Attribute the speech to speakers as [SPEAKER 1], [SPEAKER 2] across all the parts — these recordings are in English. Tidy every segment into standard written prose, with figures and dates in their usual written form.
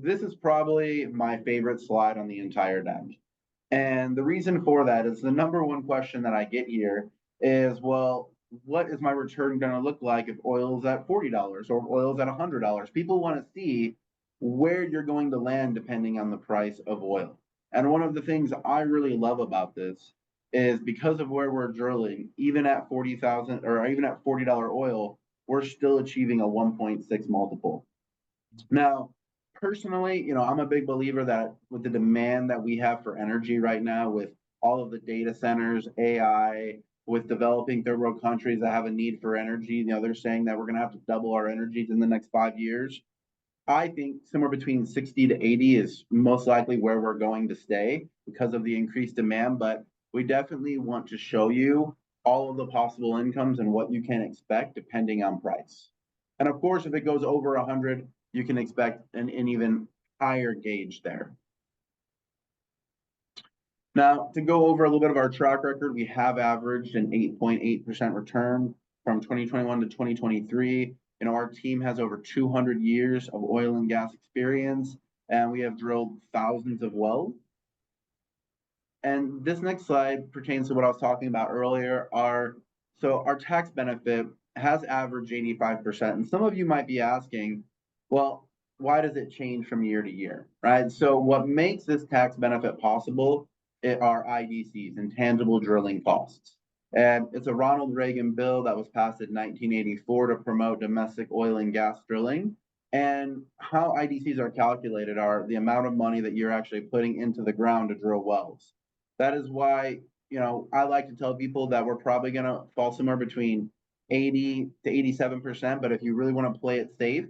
[SPEAKER 1] this is probably my favorite slide on the entire deck. And the reason for that is the number one question that I get here is, well, what is my return going to look like if oil is at $40 or if oil is at $100? People want to see where you're going to land depending on the price of oil. And one of the things I really love about this is because of where we're drilling, even at 40,000 or even at $40 oil, we're still achieving a 1.6 multiple. Now, personally, I'm a big believer that with the demand that we have for energy right now, with all of the data centers, AI, with developing third world countries that have a need for energy, they're saying that we're going to have to double our energies in the next 5 years. I think somewhere between 60 to 80 is most likely where we're going to stay because of the increased demand. But we definitely want to show you all of the possible incomes and what you can expect depending on price. And of course, if it goes over 100, you can expect an even higher gauge there. Now, to go over a little bit of our track record, we have averaged an 8.8% return from 2021 to 2023. Our team has over 200 years of oil and gas experience, and we have drilled thousands of wells. And this next slide pertains to what I was talking about earlier. Our tax benefit has averaged 85%. And some of you might be asking, well, why does it change from year to year, right? So what makes this tax benefit possible are IDCs, intangible drilling costs. And it's a Ronald Reagan bill that was passed in 1984 to promote domestic oil and gas drilling. And how IDCs are calculated are the amount of money that you're actually putting into the ground to drill wells. That is why, I like to tell people that we're probably going to fall somewhere between 80 to 87%. But if you really want to play it safe,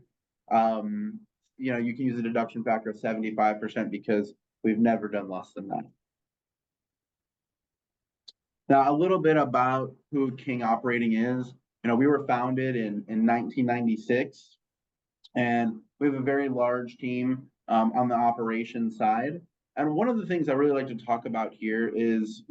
[SPEAKER 1] you can use a deduction factor of 75% because we've never done less than that. Now, a little bit about who King Operating is. We were founded in 1996, and we have a very large team on the operations side. And one of the things I really like to talk about here is,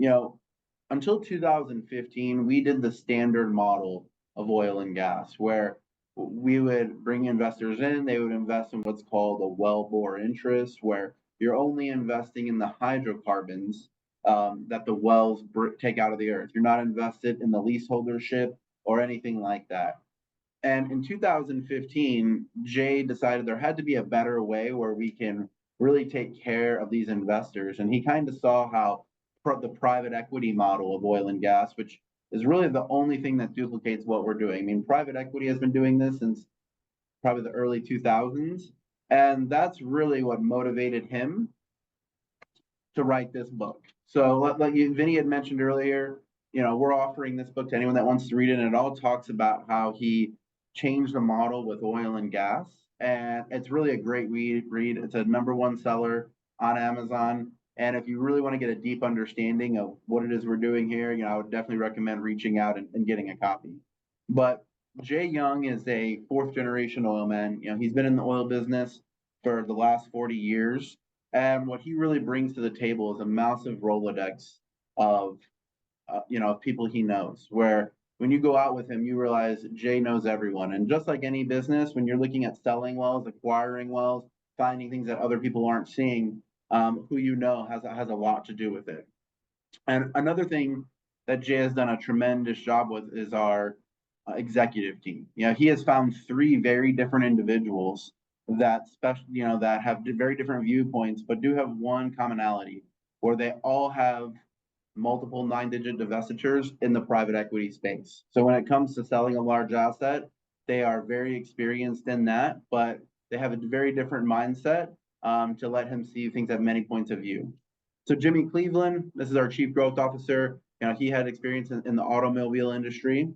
[SPEAKER 1] until 2015, we did the standard model of oil and gas, where we would bring investors in, they would invest in what's called a wellbore interest, where you're only investing in the hydrocarbons that the wells take out of the earth. You're not invested in the leaseholdership or anything like that. And in 2015, Jay decided there had to be a better way where we can really take care of these investors. And he kind of saw how the private equity model of oil and gas, which is really the only thing that duplicates what we're doing. I mean, private equity has been doing this since probably the early 2000s. And that's really what motivated him to write this book. So like Vinny had mentioned earlier, we're offering this book to anyone that wants to read it. And it all talks about how he changed the model with oil and gas. And it's really a great read. It's a #1 seller on Amazon. And if you really want to get a deep understanding of what it is we're doing here, I would definitely recommend reaching out and getting a copy. But Jay Young is a 4th-generation oil man. He's been in the oil business for the last 40 years. And what he really brings to the table is a massive Rolodex of, people he knows, where when you go out with him, you realize Jay knows everyone. And just like any business, when you're looking at selling wells, acquiring wells, finding things that other people aren't seeing, who has a lot to do with it. And another thing that Jay has done a tremendous job with is our executive team. He has found 3 very different individuals that that have very different viewpoints, but do have one commonality, where they all have multiple 9-digit divestitures in the private equity space. So when it comes to selling a large asset, they are very experienced in that, but they have a very different mindset to let him see things at many points of view. So Jimmy Cleveland, this is our Chief Growth Officer. He had experience in the automobile industry.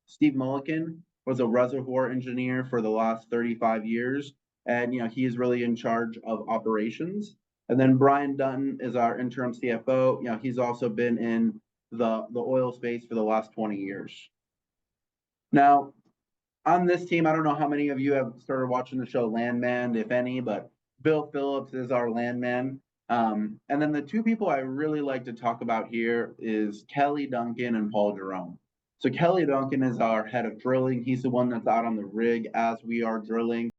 [SPEAKER 1] Steve Mulliken was a reservoir engineer for the last 35 years. And, he is really in charge of operations. And then Brian Dutton is our interim CFO. He's also been in the oil space for the last 20 years. Now, on this team, I don't know how many of you have started watching the show Landman, if any, but Bill Phillips is our landman. And then the 2 people I really like to talk about here is Kelly Duncan and Paul Jerome. So Kelly Duncan is our head of drilling. He's the one that's out on the rig as we are drilling.